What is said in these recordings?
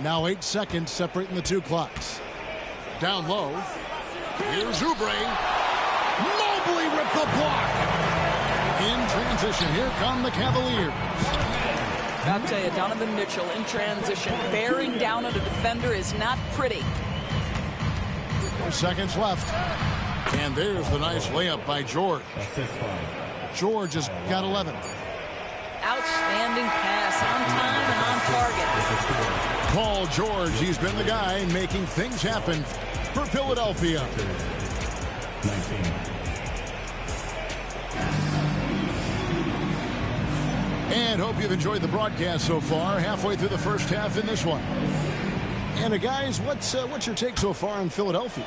Now 8 seconds separating the two clocks. Down low. Here's Oubre. Mobley with the block. In transition, here come the Cavaliers. I'll tell you, Donovan Mitchell in transition, bearing down on a defender is not pretty. 4 seconds left. And there's the nice layup by George. George has got 11. Outstanding pass, on time and on target. Paul George, he's been the guy making things happen for Philadelphia. 19. And hope you've enjoyed the broadcast so far. Halfway through the first half in this one. And guys, what's your take so far on Philadelphia?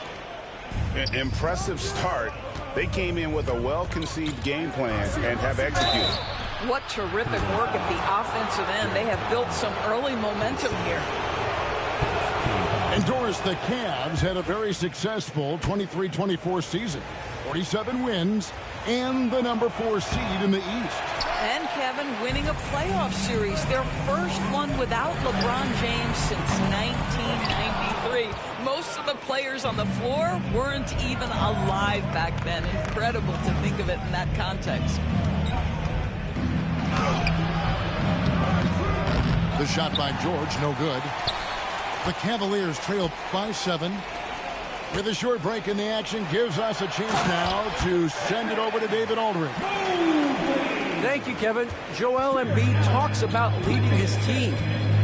Impressive start. They came in with a well-conceived game plan and have executed. What terrific work at the offensive end. They have built some early momentum here. And Doris, the Cavs had a very successful 23-24 season. 47 wins and the number 4 seed in the East. And Kevin winning a playoff series, their first one without LeBron James since 1993. Most of the players on the floor weren't even alive back then. Incredible to think of it in that context. The shot by George, no good. The Cavaliers trail by 7. With a short break in the action, gives us a chance now to send it over to David Aldridge. Thank you, Kevin. Joel Embiid talks about leading his team.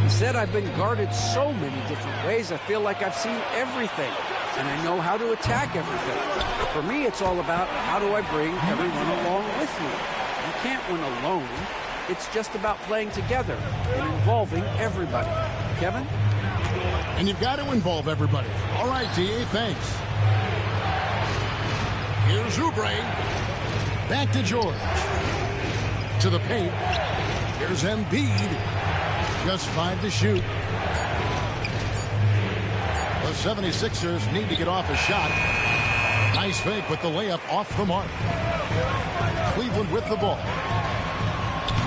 He said, I've been guarded so many different ways, I feel like I've seen everything, and I know how to attack everything. For me, it's all about how do I bring everyone along with me. You can't win alone. It's just about playing together and involving everybody. Kevin? And you've got to involve everybody. All right, D.A., thanks. Here's Oubre. Back to George. To the paint. Here's Embiid. Just 5 to shoot. The 76ers need to get off a shot. Nice fake with the layup off the mark. Cleveland with the ball.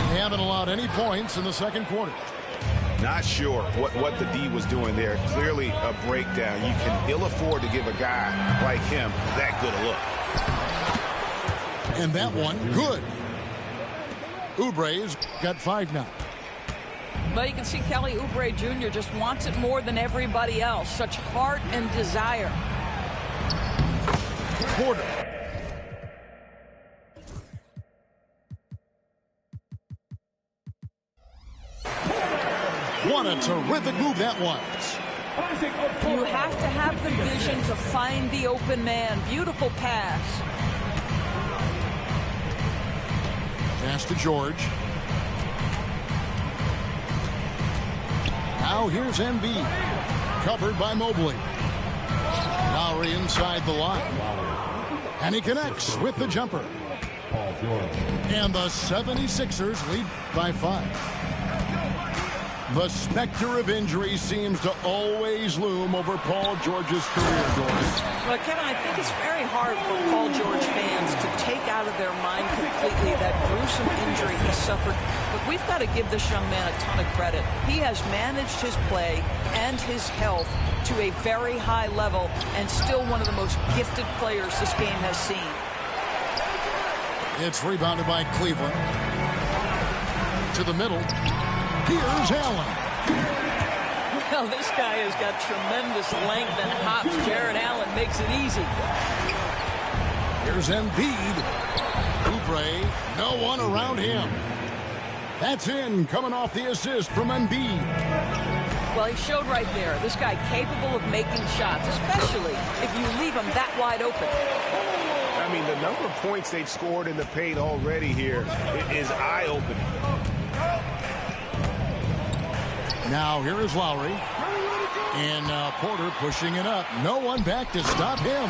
They haven't allowed any points in the second quarter. Not sure what the D was doing there. Clearly a breakdown. You can ill afford to give a guy like him that good a look. And that one, good. Oubre's got 5 now. Well, you can see Kelly Oubre Jr. just wants it more than everybody else. Such heart and desire. Porter. What a terrific move that was. You have to have the vision to find the open man. Beautiful pass. Pass to George. Now here's Embiid. Covered by Mobley. Lowry inside the line. And he connects with the jumper. And the 76ers lead by 5. The specter of injury seems to always loom over Paul George's career, Doris. Well, Kevin, I think it's very hard for Paul George fans to take out of their mind completely that gruesome injury he suffered. But we've got to give this young man a ton of credit. He has managed his play and his health to a very high level and still one of the most gifted players this game has seen. It's rebounded by Cleveland. To the middle. Here's Allen. Well, this guy has got tremendous length and hops. Jared Allen makes it easy. Here's Embiid. Oubre, no one around him. That's in, coming off the assist from Embiid. Well, he showed right there. This guy capable of making shots, especially if you leave him that wide open. I mean, the number of points they've scored in the paint already here is eye-opening. Now here is Lowry. And Porter pushing it up. No one back to stop him.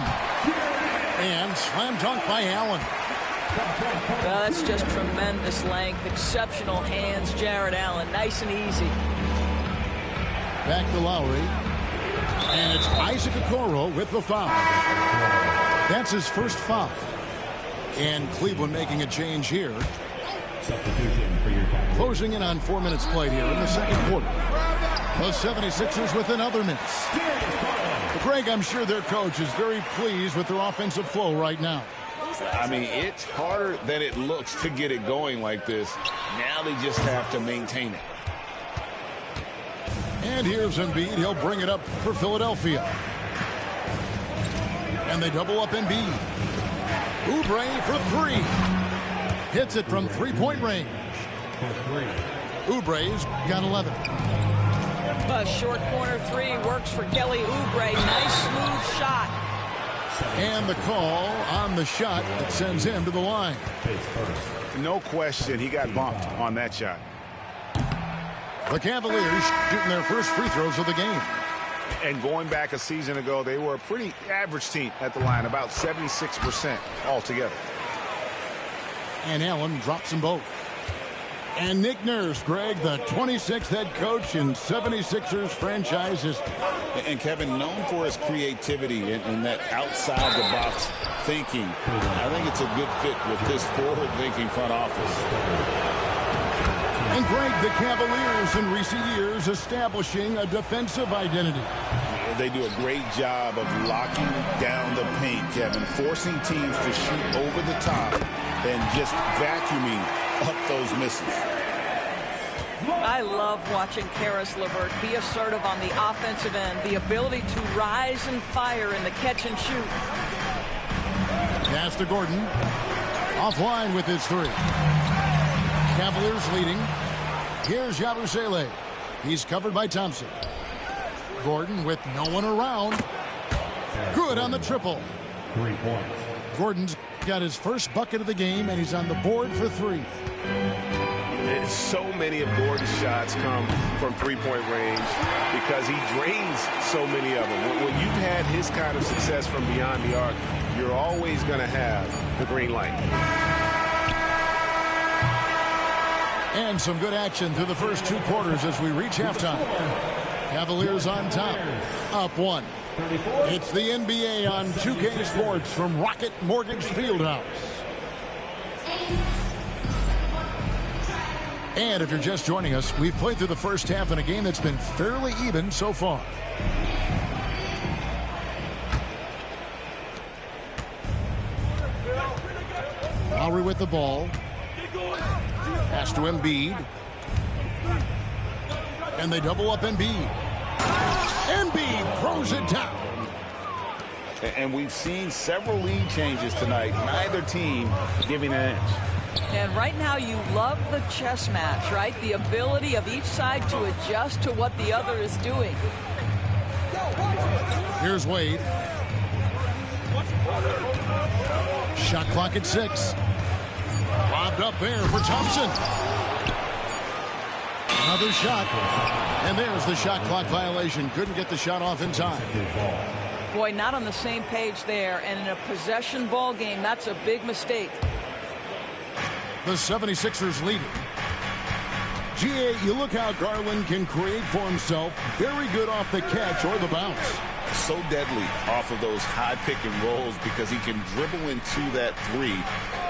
And slam dunk by Allen. Well, that's just tremendous length. Exceptional hands, Jared Allen. Nice and easy. Back to Lowry. And it's Isaac Okoro with the foul. That's his first foul. And Cleveland making a change here. Substitution for your time. Closing in on 4 minutes played here in the second quarter. The 76ers with another miss. Greg, I'm sure their coach is very pleased with their offensive flow right now. I mean, it's harder than it looks to get it going like this. Now they just have to maintain it. And here's Embiid. He'll bring it up for Philadelphia. And they double up Embiid. Oubre for three. Hits it from three-point range. Oubre's got 11. A short corner three works for Kelly Oubre. Nice smooth shot. And the call on the shot that sends him to the line. No question, he got bumped on that shot. The Cavaliers shooting their first free throws of the game. And going back a season ago, they were a pretty average team at the line, about 76% altogether. And Allen drops them both. And Nick Nurse, Greg, the 26th head coach in 76ers franchises. And Kevin, known for his creativity and that outside-the-box thinking. I think it's a good fit with this forward-thinking front office. And Greg, the Cavaliers in recent years establishing a defensive identity. They do a great job of locking down the paint, Kevin, forcing teams to shoot over the top and just vacuuming up those misses. I love watching Karis LeVert be assertive on the offensive end, the ability to rise and fire in the catch and shoot. Pass to Gordon. Offline with his three. Cavaliers leading. Here's Yabusele. He's covered by Thompson. Gordon with no one around. Good on the triple. 3 points. Gordon's got his first bucket of the game, and he's on the board for three. So many of Gordon's shots come from three-point range because he drains so many of them. When you've had his kind of success from beyond the arc, you're always going to have the green light. And some good action through the first two quarters as we reach halftime. Cavaliers on top, up one. It's the NBA on 2K Sports from Rocket Mortgage Fieldhouse. And if you're just joining us, we've played through the first half in a game that's been fairly even so far. Lowry with the ball. Pass to Embiid. And they double up Embiid. Embiid throws it down. And we've seen several lead changes tonight. Neither team giving an inch. And right now you love the chess match, right? The ability of each side to adjust to what the other is doing. Here's Wade. Shot clock at 6. Lobbed up there for Thompson. Another shot. And there's the shot clock violation. Couldn't get the shot off in time. Boy, not on the same page there. And in a possession ball game, that's a big mistake. The 76ers leading. GA, you look how Garland can create for himself. Very good off the catch or the bounce. So deadly off of those high pick and rolls because he can dribble into that three.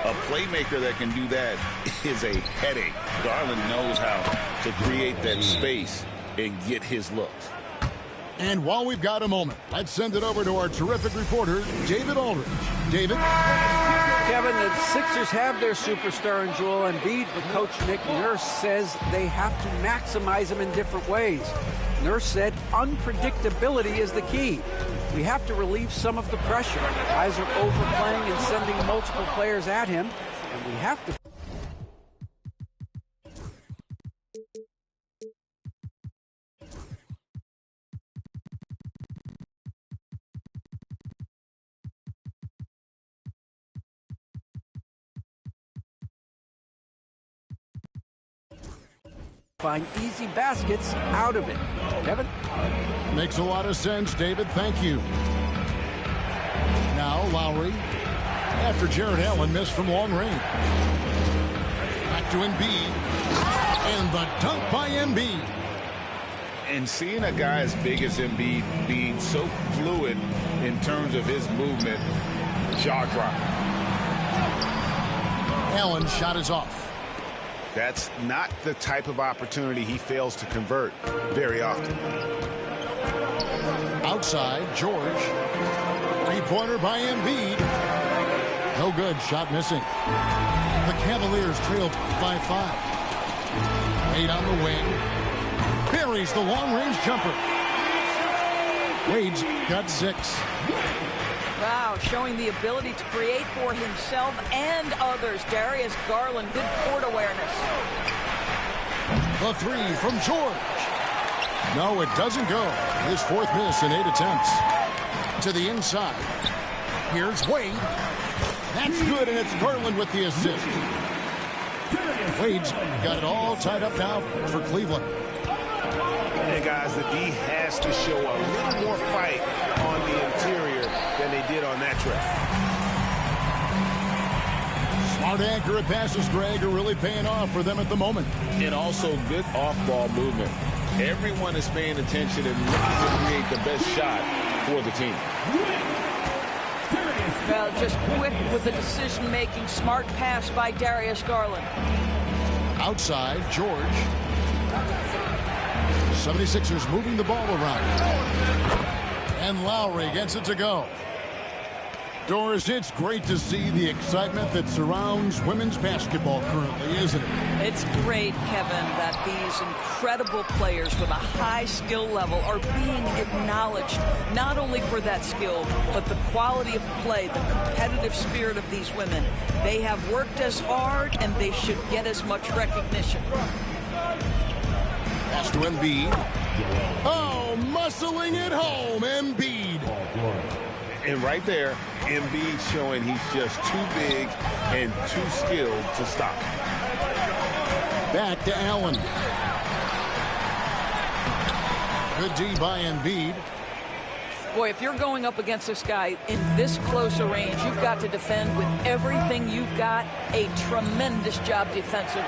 A playmaker that can do that is a headache. Garland knows how to create that space and get his looks. And while we've got a moment, let's send it over to our terrific reporter, David Aldridge. David? Kevin, the Sixers have their superstar in Joel Embiid, but Coach Nick Nurse says they have to maximize him in different ways. Nurse said unpredictability is the key. We have to relieve some of the pressure. Guys are overplaying and sending multiple players at him, and we have to find easy baskets out of it. Kevin? Makes a lot of sense, David. Thank you. Now Lowry. After Jared Allen missed from long range. Back to Embiid. And the dunk by Embiid. And seeing a guy as big as Embiid being so fluid in terms of his movement, jaw-dropping. Allen's shot is off. That's not the type of opportunity he fails to convert very often. Outside, George. Three-pointer by Embiid. No good. Shot missing. The Cavaliers trail by 5. 8 on the wing. Buries the long-range jumper. Wade's got 6. Wow, showing the ability to create for himself and others. Darius Garland, good court awareness. The 3 from George. No, it doesn't go. His 4th miss in 8 attempts. To the inside. Here's Wade. That's good, and it's Garland with the assist. Wade's got it all tied up now for Cleveland. And guys, the D has to show a little more fight on the interior than they did on that trip. Smart, accurate passes, Greg, are really paying off for them at the moment. And also good off-ball movement. Everyone is paying attention and looking to create the best shot for the team. Well, just quick with the decision-making. Smart pass by Darius Garland. Outside, George. 76ers moving the ball around. And Lowry gets it to go. Doris, it's great to see the excitement that surrounds women's basketball currently, isn't it? It's great, Kevin, that these incredible players with a high skill level are being acknowledged, not only for that skill, but the quality of play, the competitive spirit of these women. They have worked as hard, and they should get as much recognition. Pass to Embiid. Oh, muscling it home, Embiid. And right there, Embiid showing he's just too big and too skilled to stop. Back to Allen. Good D by Embiid. Boy, if you're going up against this guy in this close a range, you've got to defend with everything you've got. A tremendous job defensively.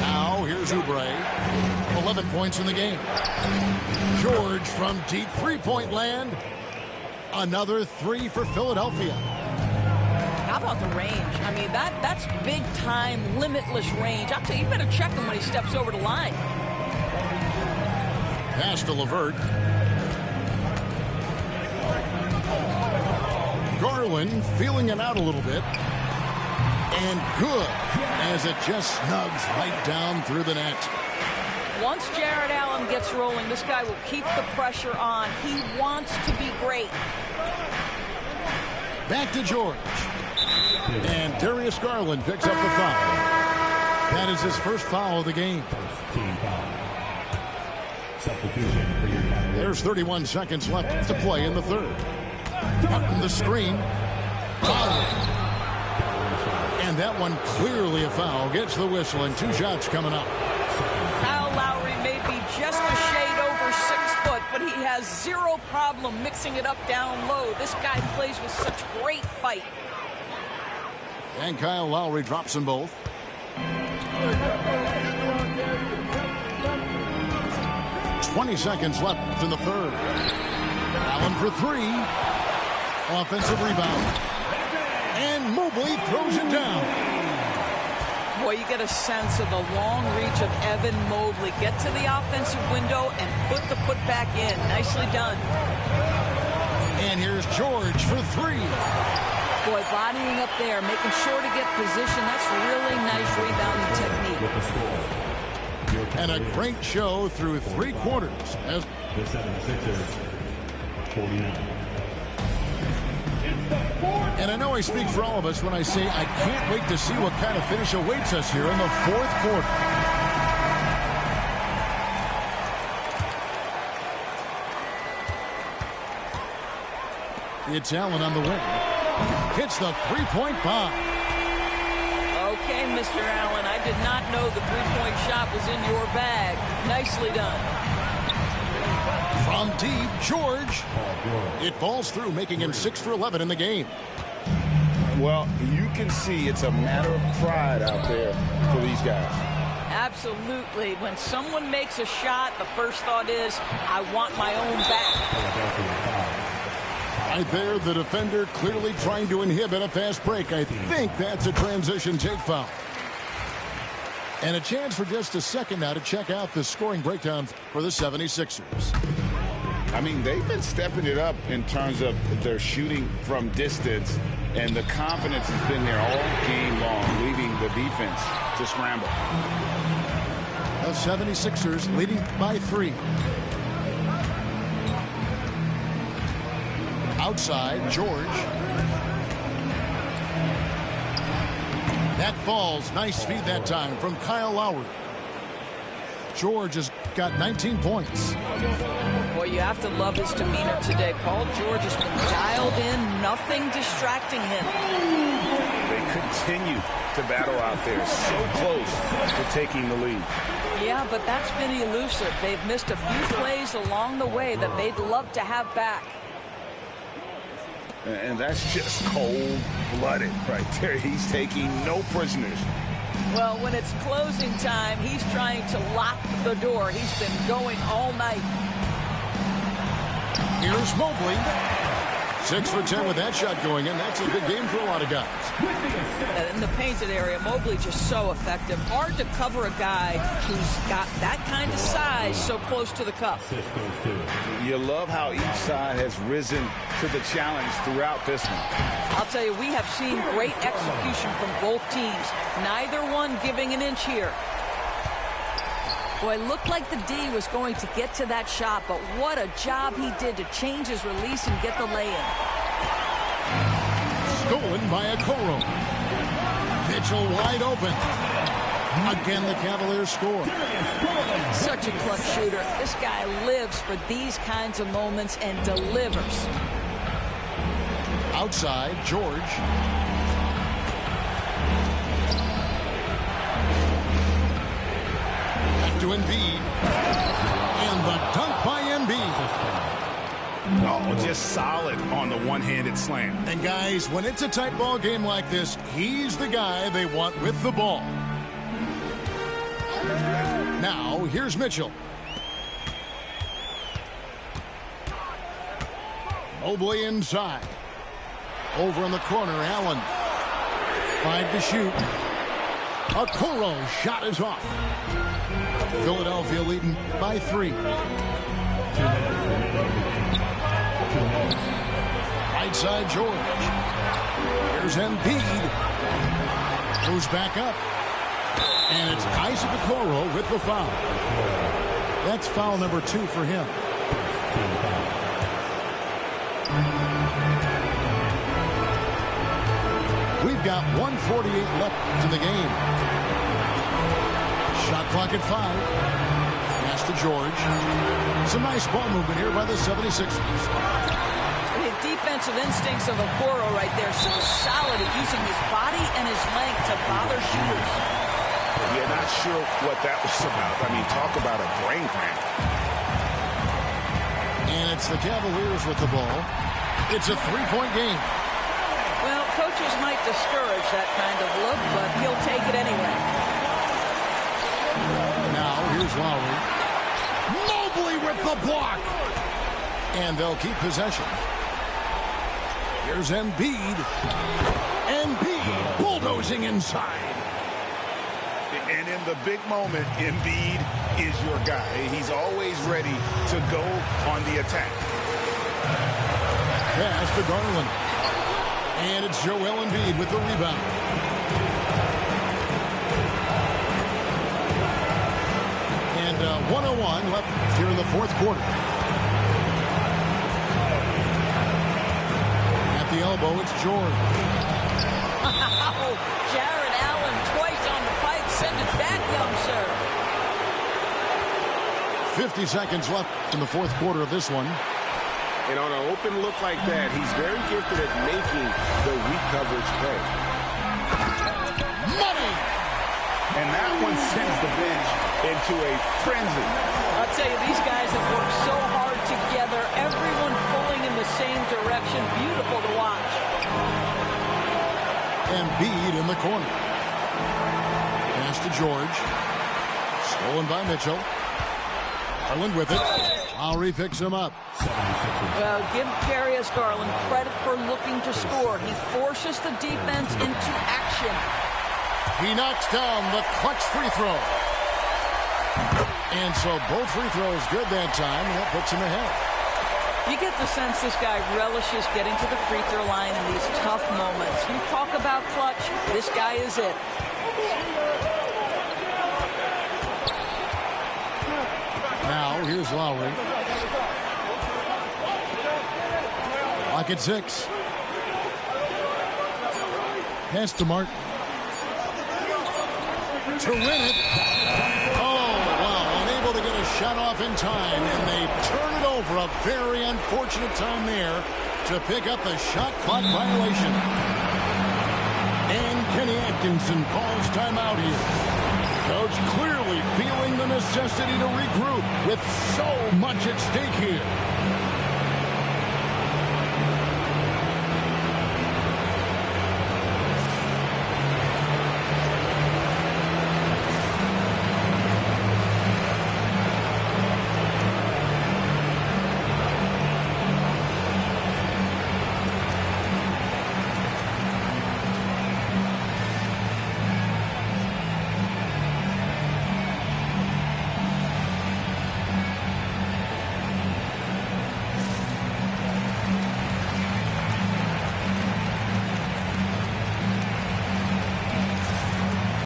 Now, here's Oubre. 11 points in the game. George from deep three-point land. Another 3 for Philadelphia. How about the range? I mean, that's big-time, limitless range. I'll tell you, you better check him when he steps over the line. Pass to LeVert. Garland feeling it out a little bit. And good, as it just snugs right down through the net. Once Jared Allen gets rolling, this guy will keep the pressure on. He wants to be great. Back to George. And Darius Garland picks up the foul. That is his first foul of the game. There's 31 seconds left to play in the third. Cutting the screen. And that one clearly a foul. Gets the whistle, and 2 shots coming up. Kyle Lowry may be just a shade over 6 foot, but he has zero problem mixing it up down low. This guy plays with such great fight. And Kyle Lowry drops them both. 20 seconds left in the third. Allen for 3. Offensive rebound. And Mobley throws it down. Boy, you get a sense of the long reach of Evan Mobley. Get to the offensive window and put the putback in. Nicely done. And here's George for 3. Boy, bodying up there, making sure to get position. That's really nice rebounding technique. And a great show through 3 quarters. As The 76ers, 49. And I know I speak for all of us when I say I can't wait to see what kind of finish awaits us here in the 4th quarter. It's Allen on the wing. Hits the three-point bomb. Okay, Mr. Allen, I did not know the three-point shot was in your bag. Nicely done. From deep, George. It falls through, making him 6 for 11 in the game. Well, you can see it's a matter of pride out there for these guys. Absolutely. When someone makes a shot, the first thought is, I want my own back. Right there, the defender clearly trying to inhibit a fast break. I think that's a transition take foul. And a chance for just a second now to check out the scoring breakdown for the 76ers. I mean, they've been stepping it up in terms of their shooting from distance, and the confidence has been there all game long, leaving the defense to scramble. The 76ers leading by 3. Outside, George. That falls. Nice feed that time from Kyle Lowry. George has got 19 points. Boy, you have to love his demeanor today. Paul George has been dialed in, nothing distracting him. They continue to battle out there, so close to taking the lead. Yeah, but that's been elusive. They've missed a few plays along the way that they'd love to have back. And that's just cold-blooded right there. He's taking no prisoners. Well, when it's closing time, he's trying to lock the door. He's been going all night. Here's Mobley. 6 for 10 with that shot going in. That's a big game for a lot of guys. In the painted area, Mobley just so effective. Hard to cover a guy who's got that kind of size so close to the cup. You love how each side has risen to the challenge throughout this one. I'll tell you, we have seen great execution from both teams. Neither one giving an inch here. Boy, it looked like the D was going to get to that shot, but what a job he did to change his release and get the lay-in. Stolen by Okoro. Mitchell wide open. Again, the Cavaliers score. Such a clutch shooter. This guy lives for these kinds of moments and delivers. Outside, George. To Embiid, and the dunk by Embiid. Oh, just solid on the one-handed slam. And guys, when it's a tight ball game like this, he's the guy they want with the ball. Now, here's Mitchell. Mobley inside. Over in the corner, Allen. 5 to shoot. Okoro shot is off. Philadelphia leading by 3. Right side, George. Here's Embiid. Goes back up. And it's Isaac Okoro with the foul. That's foul number 2 for him. We've got 1:48 left in the game. Shot clock at 5. Pass to George. Some nice ball movement here by the 76ers. The defensive instincts of Okoro right there. So solid at using his body and his length to bother shooters. Yeah, not sure what that was about. I mean, talk about a brain cramp. And it's the Cavaliers with the ball. It's a 3-point game. Well, coaches might discourage that kind of look, but he'll take it anyway. Now, here's Lowry. Mobley with the block. And they'll keep possession. Here's Embiid. Embiid bulldozing inside. And in the big moment, Embiid is your guy. He's always ready to go on the attack. Pass to Garland. And it's Joel Embiid with the rebound. And 1:01 left here in the fourth quarter. At the elbow, it's George. Wow, Jared Allen twice on the pipe. Send it back, young sir. 50 seconds left in the fourth quarter of this one. And on an open look like that, he's very gifted at making the weak coverage pay. Money! And that one sends the bench into a frenzy. I'll tell you, these guys have worked so hard together. Everyone pulling in the same direction. Beautiful to watch. Embiid in the corner. Pass to George. Stolen by Mitchell. Garland with it. Lowry picks him up. Well, give Darius Garland credit for looking to score. He forces the defense into action. He knocks down the clutch free throw. And so both free throws good that time, and that puts him ahead. You get the sense this guy relishes getting to the free throw line in these tough moments. You talk about clutch, this guy is it. Now, here's Lowry. Lock at 6. Pass to Mark. To win it. Oh, wow. Unable to get a shot off in time, and they turn it over. A very unfortunate time there to pick up the shot clock violation. And Kenny Atkinson calls timeout here. Coach clearly feeling the necessity to regroup with so much at stake here.